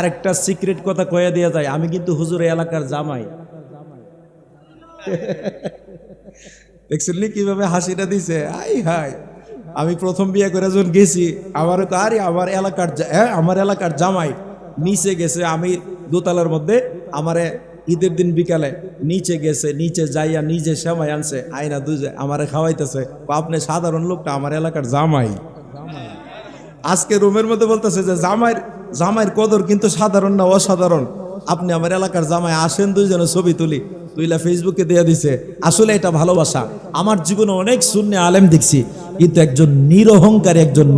আরেকটা সিক্রেট কথা কয়ে দেয়া যায়, আমি কিন্তু হুজুর এলাকার জামাই। দেখছেন কিভাবে হাসিটা দিছে? আই হাই, আমি প্রথম বিয়ে করে যখন গেছি আমার আরে আমার এলাকার জামাই নিচে গেছে, আমি দোতলার মধ্যে, আমারে ঈদের দিন বিকালে নিচে গেছে, নিচে যাইয়া নিজে সেমাই আনছে, আইনা দুজে আমারে খাওয়াইতেছে। আপনি সাধারণ লোকটা আমার এলাকার জামাই। আজকে রুমের মধ্যে বলতেছে যে জামাইয়ের কদর কিন্তু সাধারণ না, অসাধারণ। আপনি আমার এলাকার জামাই, আসেন দুইজনে ছবি তুইলা ফেসবুকে দিয়ে দিছে। আসলে এটা ভালোবাসা। আমার জীবনে অনেক সুন্নি আলেম দেখছি, কিন্তু একজন নিরহংকারী, একজন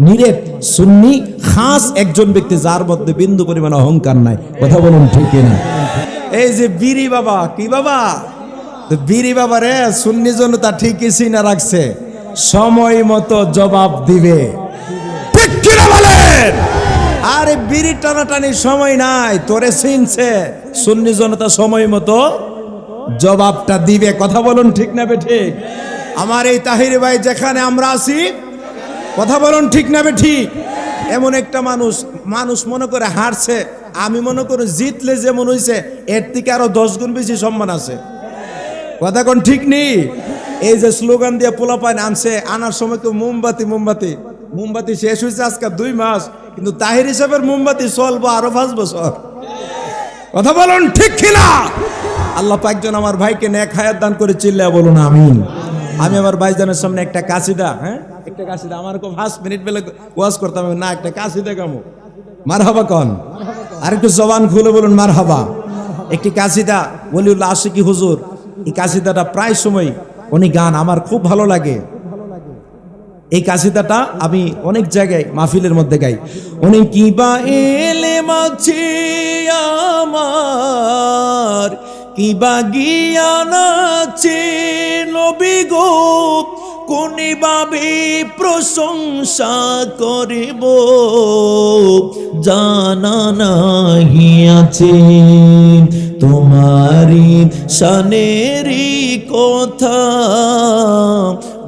নিরেট সুন্নি খাস একজন ব্যক্তি যার মধ্যে বিন্দু পরিমাণ অহংকার নাই। কথা বলুন ঠিক কিনা? এই যে বিরি বাবা, কি বাবা, বিরি বাবা রে সুন্নি জনতা ঠিকই চিনা রাখছে, সময় মতো জবাব দিবে। ঠিক কিনা বলেন? আরে বিড়ি টানাটানির সময় নাই, তোরে চিনছে সুন্নি জনতা, সময় মতো জবাবটা দিবে। কথা বলুন ঠিক না বেঠিক? আমার এই তাহির ভাই যেখানে আমরা আছি, কথা বলুন ঠিক না বেঠিক? এমন একটা মানুষ মনে করে হারছে, আমি মনে করি জিতলে যেমন হইছে এর থেকে আরো 10 গুণ বেশি সম্মান আছে। কথা কোন ঠিক নেই? এই যে স্লোগান দিয়ে পোলাপাইন আনছে, আনার সময় তো মোমবাতি শেষ হয়েছে আজকে 2 মাস, কিন্তু তাহির হিসাবের মোমবাতি চলবো আরো 5 বছর। কথা বলুন ঠিক কিনা? আল্লাহ পাক যেন আমার ভাইকে নেক হায়াত দান করে, চিল্লায়া বলুন আমিন। আমি আমার ভাইজানের সামনে একটা কাসিদা, একটা কাসিদা, আমার 5 মিনিট বেলা ওয়াজ করতাম না, একটা কাসিদা গামো। মারহাবা কন, আর একটু জবান খুলে বলুন মারহাবা। একটি কাসিদা ওলিউল্লাহ আশিকি হুজুর, এই কাসিদাটা প্রায় সময় উনি গান, আমার খুব ভালো লাগে। এই কাসিদাটা আমি অনেক জায়গায় মাহফিলের মধ্যে গাই। উনি কিবা এলে মাছি আমার, কিবা জ্ঞান আছে নবী গো, কোনিভাবে প্রশংসা করিব জানা নাহি আছে, তোমারি শানেরই কথা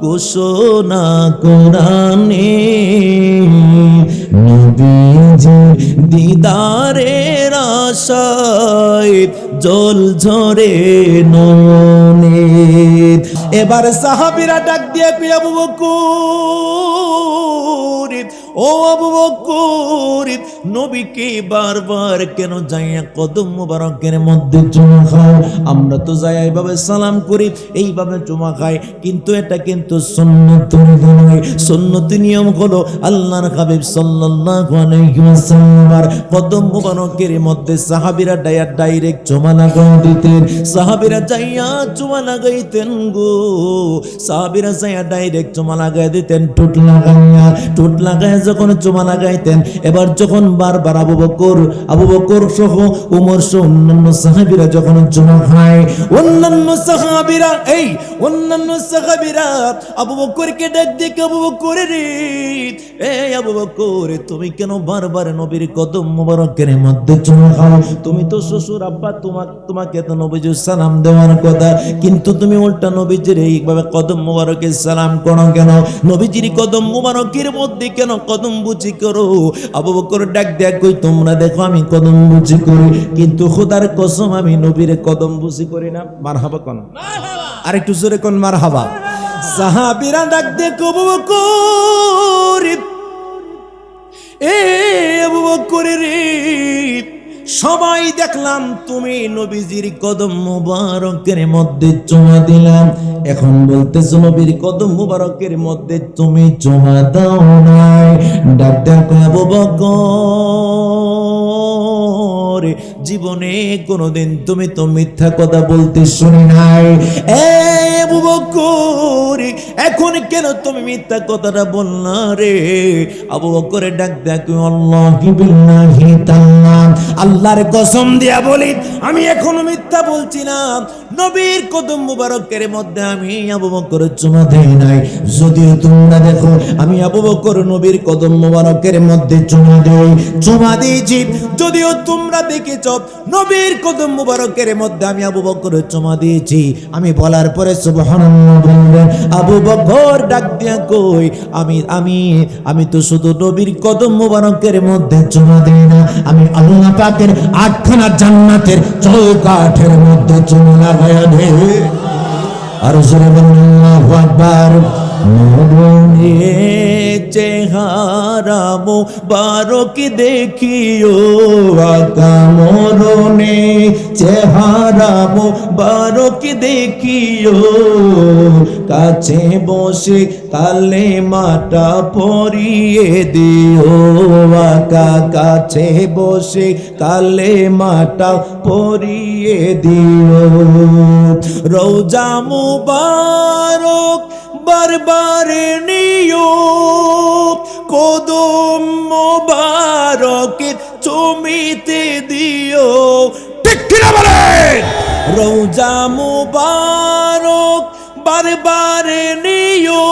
ঘোষণা কোরআনে, নবীজির দিদারের আশায় জল ঝরে নয়নে। এবার সাহাবীরা ডাক দিয়ে কই, আবু বকর, ও আবু বকর, নবীকে বারবার কেন যাইয়া কদম মুবারকের মধ্যে চুমা খাও? আমরা তো যাই এইভাবে সালাম করি, এইভাবে চুমা খাই, কিন্তু এটা কিন্তু সুন্নতের নয়। সুন্নতি নিয়ম হলো আল্লাহর হাবিব সাল্লাল্লাহু আলাইহি ওয়াসাল্লামের কদম মুবারকের মধ্যে সাহাবীরা ডাইরেক্ট চুমা লাগাই দিতেন। সাহাবীরা যাইয়া চুমা লাগাইতেন গো, সাহাবীরা যাইয়া ডাইরেক্ট চুমা লাগাই দিতেন, ঠোঁট লাগাইয়া যখন চুমা লাগাইতেন, এবার যখন বারবার আবু বকর সহ উমর সহ অন্যান্য সাহাবীরা যখন চুমা খায়, অন্যান্য সাহাবীরা আবু বকরকে ডাক দিয়ে, আবু বকর রে, এই আবু বকর, তুমি কেন বারবার নবীর কদম মুবারকের মধ্যে চুমা খাও? তুমি তো শ্বশুর আব্বা, তোমাকে তো নবীজির সালাম দেওয়ার কথা, কিন্তু তুমি উল্টা নবীজির এইভাবে কদম মুবারকে সালাম করো কেন? নবীজির কদম মুবারকের মধ্যে কেন কদম বুঝি করো? আবু বকর ডাক দেয়া কই, তোমরা দেখো আমি কদম বুঝি করি, কিন্তু খোদার কসম আমি নবীর কদম বুঝি করি না। মারহাবা কোন, আর একটু জোরে কোন মারহাবা। সাহাবীরা ডাক দিয়ে আবু বকর, এ আবু বকর রে, সবাই দেখলাম তুমি নবীজির কদম মুবারকের মধ্যে চুমা দিলাম, এখন বলতেছো নবীর কদম মুবারকের মধ্যে তুমি চুমা দাও নাই। ডাক দেখো আবু বকর, জীবনে কোনোদিন তুমি তো মিথ্যা কথা বলতে শুনি নাই। আবু বকর, এখন কেন তুমি মিথ্যা কথাটা বললা রে? আবু বকর ডাক দেখো, আল্লাহি বিল্লাহি তাআলা, আল্লাহর কসম দিয়া বলি আমি এখনো মিথ্যা বলছি না, নবীর কদম মুবারকের মধ্যে আমি আবু বকর চুমা দেই নাই। যদিও তোমরা দেখো আমি আবু বকর নবীর কদম মুবারকের মধ্যে চুমা দিয়েছি, যদিও তোমরা দেখেছ নবীর কদম মুবারকের মধ্যে আমি আবু বকর চুমা দিয়েছি। আমি বলার পরে সুবহানাল্লাহ বললেন, আবু বকর ডাক দিয়া কই, আমি আমি আমি তো শুধু নবীর কদম মুবারকের মধ্যে চুমা দিই না, আমি আল্লাহ পাকের 8খানা জান্নাতের চৌকাঠের মধ্যে চুমা লাগায়া দেই। আর জোরে বলুন আল্লাহু আকবার। নবীর চেহারা মুবারক দেখিও, আকা মরণে চেহারা মুবারক দেখিও, কাছে বসে কালেমাটা পড়িয়ে দিও, আকা কাছে বসে কালেমাটা পড়িয়ে দিও। রওজা মুবারক বারবার নিও, কদম মুবারকে চুমিতে দিও। ঠিক কিনা বলেন? রওজা মুবারক বারবার নিও,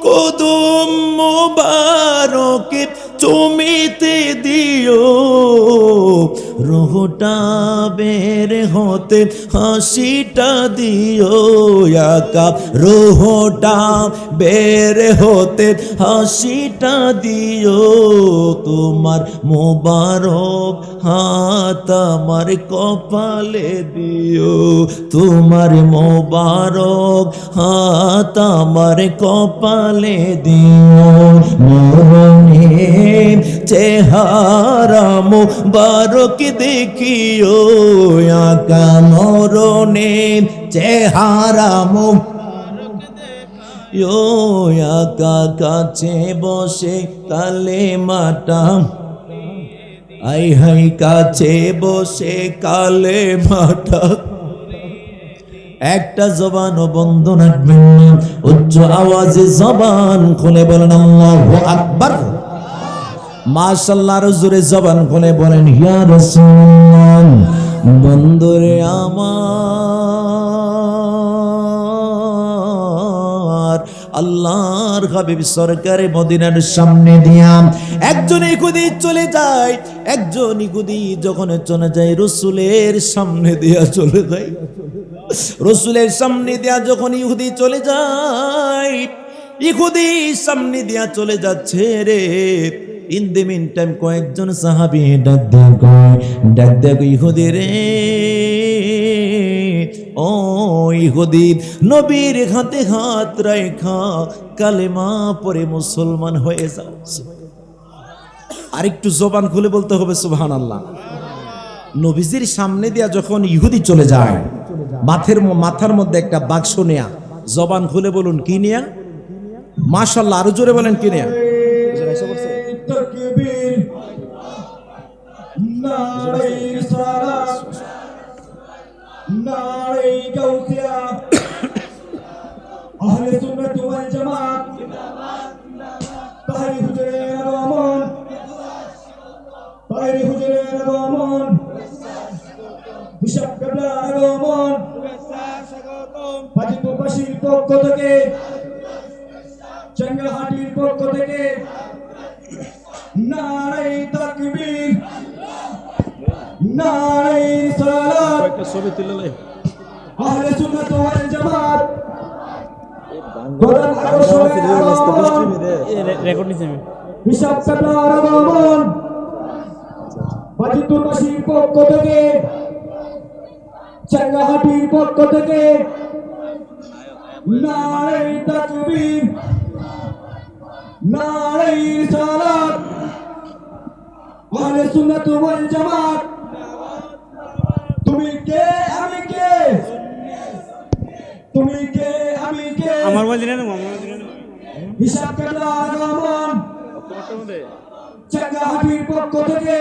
কদম মুবারকে চুমিতে দিও। রুহটা বের হতে হাসিটা দিও, আকা রুহটা বের হতে হাসিটা দিও। তোমার মোবারক হাত আমার কপালে দিও, তোমার মোবারক হাত আমার কপালে দিও। মরণে চেহারা মুবারক দেখিও, আকা মরণে চেহারা মুবারক দেখিও, আকা কাছে বসে কালেমাটা, আই হাই কাছে বসে কালেমাটা। একটা জবানও বন্ধ রাখবেন না, উচ্চ আওয়াজে জবান খুলে বলেন আল্লাহু আকবার। মাশাআল্লাহ, আরো জোরে জবান খুলে বলেন ইয়া রাসূলুল্লাহ। বন্ধুরে আমার, আল্লাহর হাবিব সরকারে মদিনার সামনে দিয়া একজন ইহুদি চলে যায়। একজন ইহুদি যখন চলে যায়, রাসূলের সামনে দিয়া চলে যায়। রাসূলের সামনে দিয়া যখন ইহুদি চলে যায়, ইহুদি সামনে দিয়া চলে যাচ্ছে রে। ইন দি মিন টাইম কয়েকজন সাহাবী ডাক দেয় ইহুদি রে, ও ইহুদি, নবীর হাতে হাত রাখা কালেমা পড়ে মুসলমান হয়ে যাও। আরেকটু জবান খুলে বলতে হবে সুবহানাল্লাহ। নবীজির সামনে দিয়া যখন ইহুদি চলে যায়, মাথার মধ্যে একটা বাক্স নেয়া, জবান খুলে বলুন কি নেয়া? মাশাআল্লাহ, আরো জোরে বলেন কি নেয়া? তাকবীর, নারে সালাত, নারে গাউসিয়া, আহলে সুন্নাত ওয়াল জামাত, তাহরি হুজুরের আগমন, তাহরি হুজুরের আগমন, বিশাল কাবলার আগমন, ফাজিলবাসীর পক্ষ থেকে, চাঙ্গাহাটির পক্ষ থেকে নারে তাকবীর, নারে সালাত, ছবি তুললে আহলে সুন্নাত ওয়াল জামাত, কোরআন রেকর্ড নিছে আমি বিশাল কাবলার আগমন, ফাজিলবাসীর পক্ষ থেকে, চাঙ্গাহাটির পক্ষ থেকে নারে তাকবীর, নারে সালাত, আহলে সুন্নাত ওয়াল জামাত। তুমি কে আমি কে, তুমি কে আমি কে, আমার বল দিলেন হিসাব কাবলার আগমন, চাঙ্গাহাটির পক্ষ থেকে,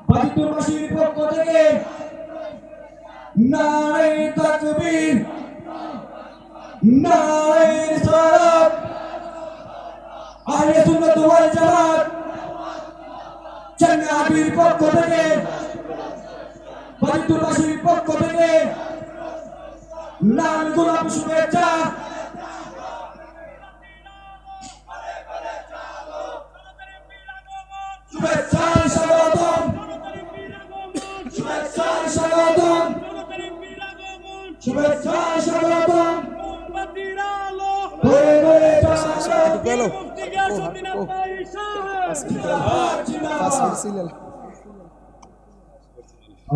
ফাজিলবাসীর পক্ষ থেকে নারে তাকবীর, নারে সালাত, আহলে সুন্নাত ওয়াল জামাত। চাঙ্গাহাটির পক্ষ থেকে, ফাজিলবাসীর পক্ষ থেকে লাল গোলাপ শুভেচ্ছা। শুভেচ্ছা স্বাগতম, স্বাগতম শুভেচ্ছা স্বাগতম ঘরে ঘরে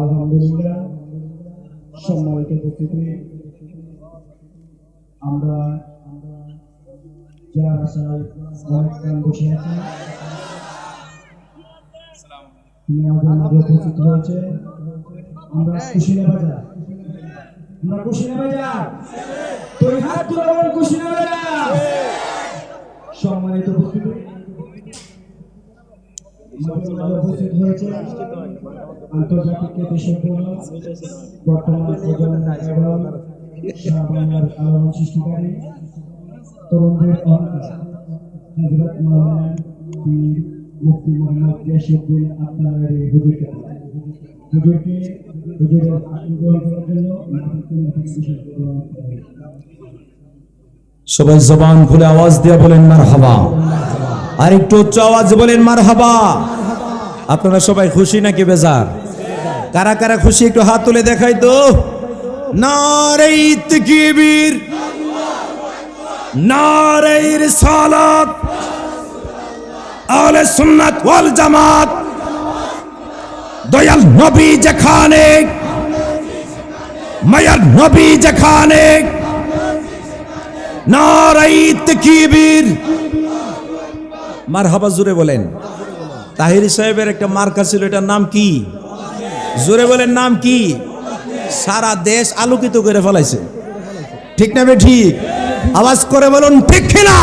আলহামদুলিল্লাহ। সম্মানিত উপস্থিতি, আমরা যার আশায় অনেকক্ষণ বসে আছি, তিনি আমাদের মাঝে উপস্থিত হয়েছে। আমরা কুশিয়াবাজার, আমরা কুশিয়াবাজার, তুই হাত তুলে বল কুশিয়াবাজার। সম্মানিত উপস্থিতি, আমাদের মাঝে উপস্থিত হয়েছে আন্তর্জাতিক খ্যাতিসম্পন্ন বর্তমান প্রজন্মের এবং সারা বাংলার আলোড়ন সৃষ্টিকারী তরুণদের অহংকার হযরত মাওলানা পীর মুফতি মোহাম্মদ ইয়াসিউদ্দিন আত্মারি হুজুরকে হুজুরের আসন গ্রহণ করার জন্য সবাই জবান খুলে আওয়াজ দিয়ে বলেন মারহাবা। আর একটু উচ্চ আওয়াজে বলেন মারহাবা। আপনারা সবাই খুশি নাকি বেজার? কারা কারা খুশি একটু হাত তুলে দেখাই তো। নারে তাকবীর, নারে রিসালাত, আহলে সুন্নাত ওয়াল জামাত। দয়াল নবী যেখানে, মায়ার নবী যেখানে, নারে তাকবীর। মারহাবা জোরে বলেন। তাহিরি সাহেবের একটা মার্কা ছিল, এটার নাম কি? জোরে বলেন, নাম কি? সারা দেশ আলোকিত করে ফেলাইছে, ঠিক না বে ঠিক? আওয়াজ করে বলুন ঠিক কিনা?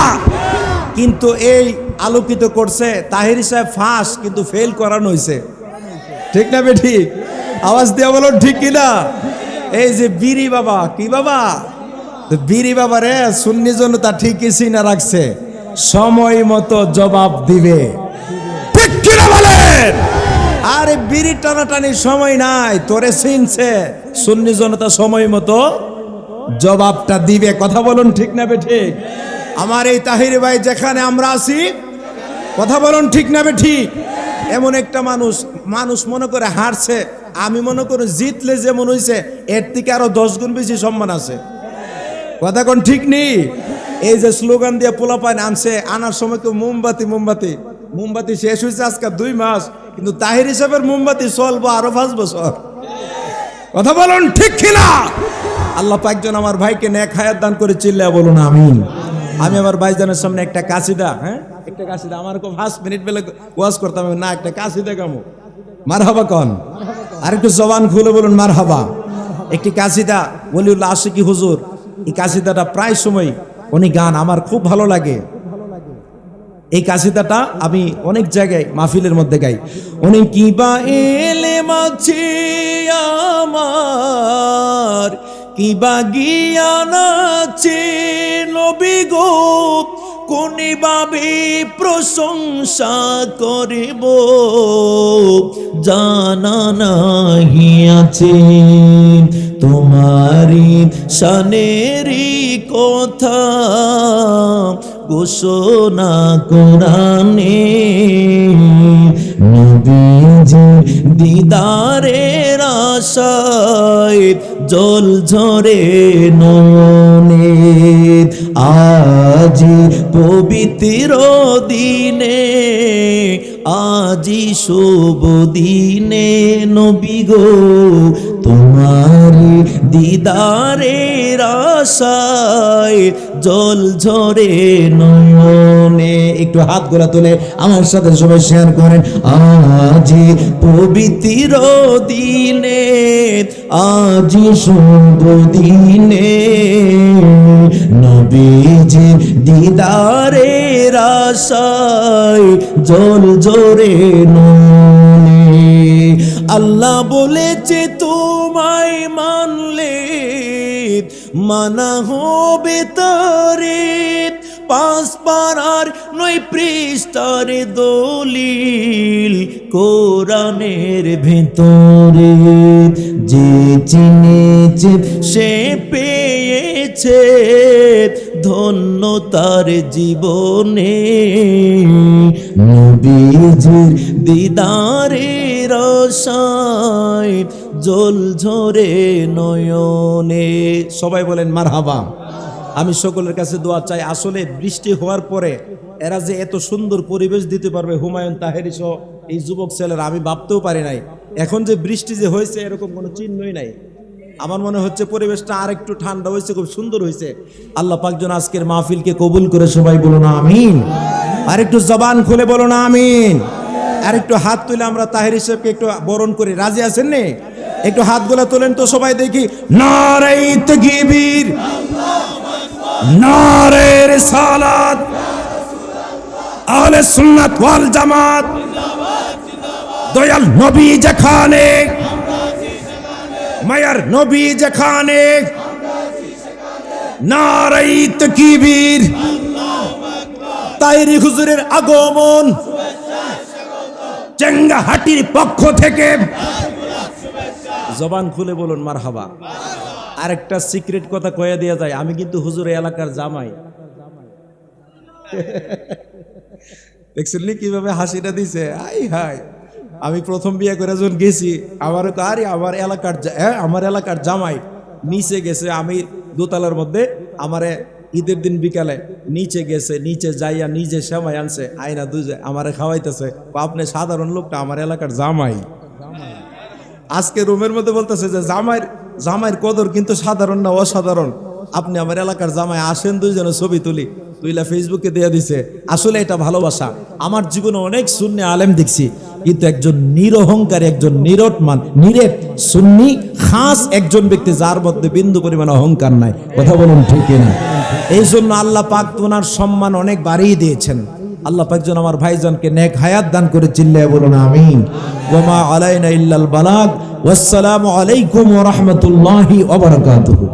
কিন্তু এই আলোকিত করছে তাহিরি সাহেব ফার্স্ট, কিন্তু ফেল করানো হয়েছে, ঠিক না বে ঠিক? আওয়াজ দিয়ে বলুন ঠিক কিনা? এই যে বিরি বাবা, কি বাবা? বিরি বাবা রে সুন্নি জনতা ঠিকই চিনা রাখছে, সময় মতো জবাব দিবে, ঠিক কিনা বলেন? আরে বিড়ি টানাটানির সময় নাই, তোরে চিনছে সুন্নি জনতা, সময় মতো জবাবটা দিবে। কথা বলুন ঠিক না বে ঠিক? আমার এই তাহিরি ভাই যেখানে আমরা আছি, কথা বলুন ঠিক না বে ঠিক? এমন একটা মানুষ মনে করে হারছে, আমি মনে করি জিতলে যেমন হইছে এর থেকে আরো 10 গুণ বেশি সম্মান আছে। কথা কোন ঠিক নেই? এই যে স্লোগান দিয়ে পোলাপাইন আনছে, আনার সময় কেউ মোমবাতি মোমবাতি মোমবাতি শেষ হয়েছে আজকে 2 মাস, কিন্তু তাহির হিসাবের মোমবাতি চলবো আরো 5 বছর। কথা বলুন ঠিক কিনা? আল্লাহ পাক যেন আমার ভাইকে নেক হায়াত দান করে, চিল্লায়া বলুন আমিন। আমি আমার ভাইজানের সামনে একটা কাসিদা, একটা কাসিদা, আমার 5 মিনিট বেলা ওয়াজ করতাম না, একটা কাসিদা গামো। মারহাবা কন, আর একটু জবান খুলে বলুন মারহাবা। একটি কাসিদা ওলিউল্লাহ আশিকি হুজুর, এই কাসিদাটা প্রায় সময় উনি গান, আমার খুব ভালো লাগে। এই কাসিদাটা আমি অনেক জায়গায় মাহফিলের মধ্যে গাই। উনি কিবা এলেম আছে আমার, কিবা জ্ঞান আছে নবী গো, কোনিভাবে প্রশংসা করিব জানা নাহি আছে। তোমারি শানেরই কথা ঘোষণা কোরআনে, নবীজি দিদারের আশায় জল ঝরে নয়নে। আজি পবিত্র দিনে, আজি শুভ দিনে নবী গো, তোমারি দিদারের আশায় জল ঝরে নয়নে। একটু হাত গোলা তুলে আমার সাথে সবাই শেয়ার করেন। আজি পবিত্র দিনে, আজি শুভ দিনে, নবীজি দিদারের আশায় জল ঝরে নয়নে। আল্লাহ বলেছে তোমায় মানলে মানা হবে তারে, 5 পারার 9 পৃষ্ঠার দলিল কোরআনের ভেতরে। যে চিনেছে সে পেয়েছে ধন্য তার জীবনে, নবীজির দিদারের আশায় জল ঝরে নয়নে। সবাই বলেন মারহাবা। আমি সকলের কাছে দোয়া চাই, আসলে বৃষ্টি হওয়ার পরে এরা যে এত সুন্দর পরিবেশ দিতে পারবে, হুমায়ুন তাহেরি সহ এই যুবক ছেলেরা, আমি ভাবতেও পারি নাই। এখন যে বৃষ্টি যে হয়েছে এরকম কোনো চিহ্নই নাই। আমার মনে হচ্ছে পরিবেশটা আর একটু ঠান্ডা হয়েছে, খুব সুন্দর হয়েছে। আল্লাহ পাক যেন আজকের মাহফিলকে কবুল করে, সবাই বলো না আমিন। আর একটু জবান খুলে বলো না আমিন। আর একটু হাত তুলে আমরা তাহেরি সাহেবকে একটু বরণ করি, রাজি আছেন নে? একটু হাতগুলো তোলেন তো সবাই দেখি। নারে তাকবীর, নারে রিসালাত, আহলে সুন্নাত ওয়াল জামাত। দয়াল নবী যেখানে, মায়ার নবী যেখানে, নারে তাকবীর। তাহেরি হুজুরের আগমন চেঙ্গাহাটির পক্ষ থেকে। জবান খুলে বলুন মারহাবা। আরেকটা সিক্রেট কথা কয়ে দেয়া যায়, আমি কিন্তু হুজুরের এলাকার জামাই। দেখছেন নি কিভাবে হাসিটা দিছে? আই হাই, আমি প্রথম বিয়ে করে যখন গেছি আমার আরে আমার এলাকার জামাই নিচে গেছে, আমি দোতলার মধ্যে, আমারে ঈদের দিন বিকালে নিচে গেছে, নিচে যাইয়া নিজে সেমাই আনছে, আইনা দুজে আমারে খাওয়াইতেছে। আপনি সাধারণ লোকটা, আমার এলাকার জামাই। আজকে রুমের মধ্যে বলতেছে যে জামাইয়ের কদর কিন্তু সাধারণ না, অসাধারণ। আপনি আমার এলাকার জামাই, আসেন দুইজনে ছবি তুইলা ফেসবুকে দিয়ে দিছে। আসলে এটা ভালোবাসা। আমার জীবনে অনেক সুন্নি আলেম দেখছি, কিন্তু একজন নিরহংকারী, একজন নিরেট সুন্নি খাস একজন ব্যক্তি, যার মধ্যে বিন্দু পরিমাণ অহংকার নাই। কথা বলুন ঠিক কিনা? এই জন্য আল্লাহ পাক ওনার সম্মান অনেক বাড়িয়ে দিয়েছেন। আল্লাহ পাক যেন আমার ভাইজানকে নেক হায়াত দান করে, চিল্লায় বলুন আমিন। ওয়া মা আলাইনা ইল্লাল বালাগ। ওয়াসসালামু আলাইকুম ওয়া রাহমাতুল্লাহি ওয়া বারাকাতুহু।